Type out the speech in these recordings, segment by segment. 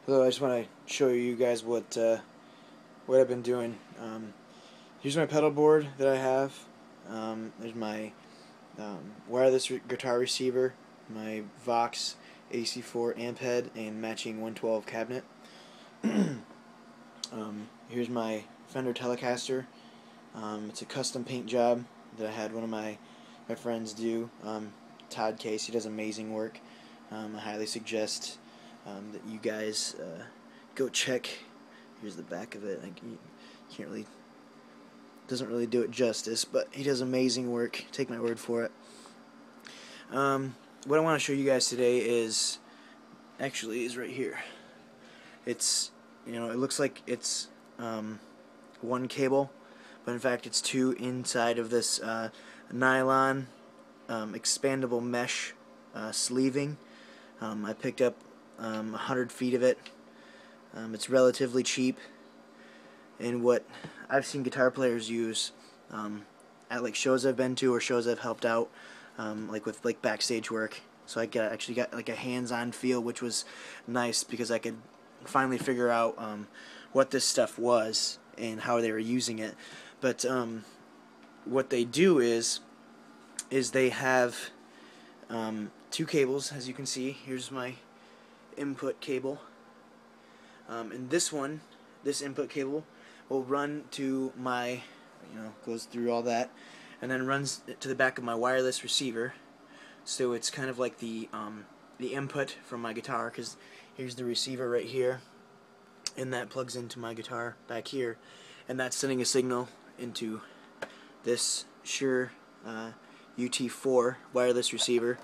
Hello, I just want to show you guys what I've been doing. Here's my pedal board that I have. There's my wireless guitar receiver, my Vox AC4 amp head, and matching 112 cabinet. Here's my Fender Telecaster. It's a custom paint job that I had one of my friends do. Todd Case, he does amazing work. I highly suggest that you guys go check. Here's the back of it. Can't really, doesn't really do it justice, but he does amazing work. Take my word for it. What I want to show you guys today is right here. It's, it looks like it's one cable, but in fact it's two inside of this nylon expandable mesh sleeving. I picked up 100 feet of it. It's relatively cheap, and what I've seen guitar players use at like shows I've been to or shows I've helped out, like with like backstage work. So I actually got like a hands-on feel, which was nice because I could finally figure out what this stuff was and how they were using it. But what they do is they have two cables, as you can see. Here's my input cable, and this input cable will run to my, goes through all that, and then runs to the back of my wireless receiver. So it's kind of like the input from my guitar, because here's the receiver right here, and that plugs into my guitar back here, and that's sending a signal into this Shure UT4 wireless receiver,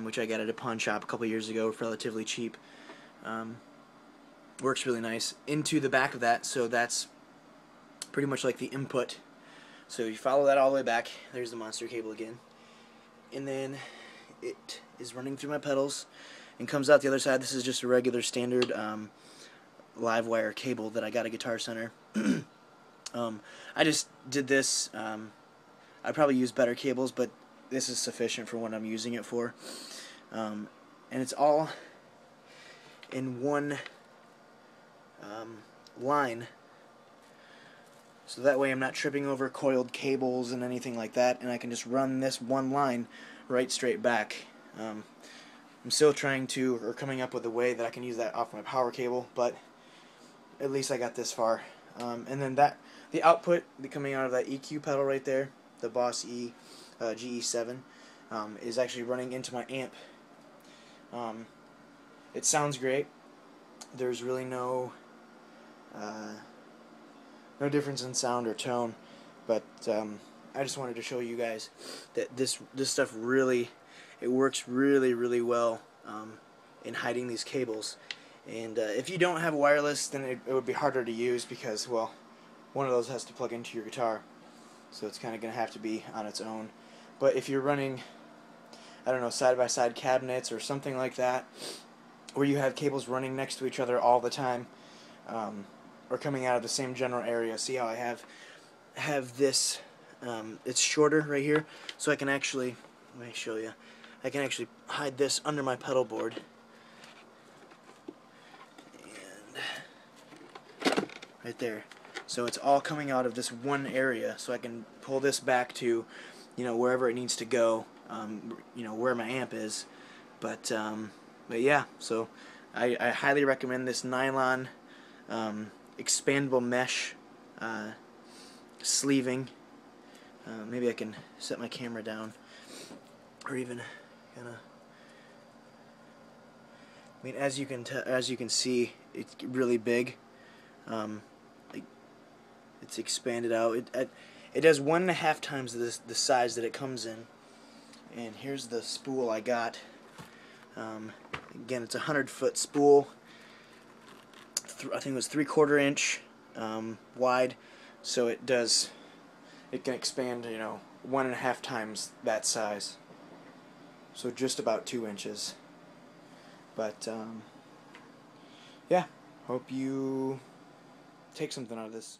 which I got at a pawn shop a couple years ago, relatively cheap. Works really nice. Into the back of that, so that's pretty much like the input. So you follow that all the way back. There's the monster cable again, and then it is running through my pedals and comes out the other side. This is just a regular standard live wire cable that I got at Guitar Center. I just did this. I probably use better cables, but this is sufficient for what I'm using it for. And it's all in one line, so that way I'm not tripping over coiled cables and anything like that, and I can just run this one line right straight back. I'm still trying to, or coming up with a way that I can use that off my power cable, but at least I got this far. And then the output coming out of that EQ pedal right there, the Boss E GE7, is actually running into my amp. It sounds great. There's really no difference in sound or tone, but I just wanted to show you guys that this stuff really, it works really well in hiding these cables. And if you don't have wireless, then it would be harder to use because, well, one of those has to plug into your guitar, so it's kind of going to have to be on its own. But if you're running, I don't know, side-by-side cabinets or something like that, where you have cables running next to each other all the time, or coming out of the same general area. See how I have this, it's shorter right here, so I can actually, let me show you, I can actually hide this under my pedal board, and right there. So it's all coming out of this one area, so I can pull this back to, wherever it needs to go, where my amp is. But yeah, so I highly recommend this nylon expandable mesh sleeving. Maybe I can set my camera down, or even kind of. I mean, as you can see, it's really big. It's expanded out. It does 1.5 times the size that it comes in. And here's the spool I got. Again, it's a 100-foot spool. I think it was 3/4 inch wide, so it can expand 1.5 times that size, so just about 2 inches. But yeah, hope you take something out of this.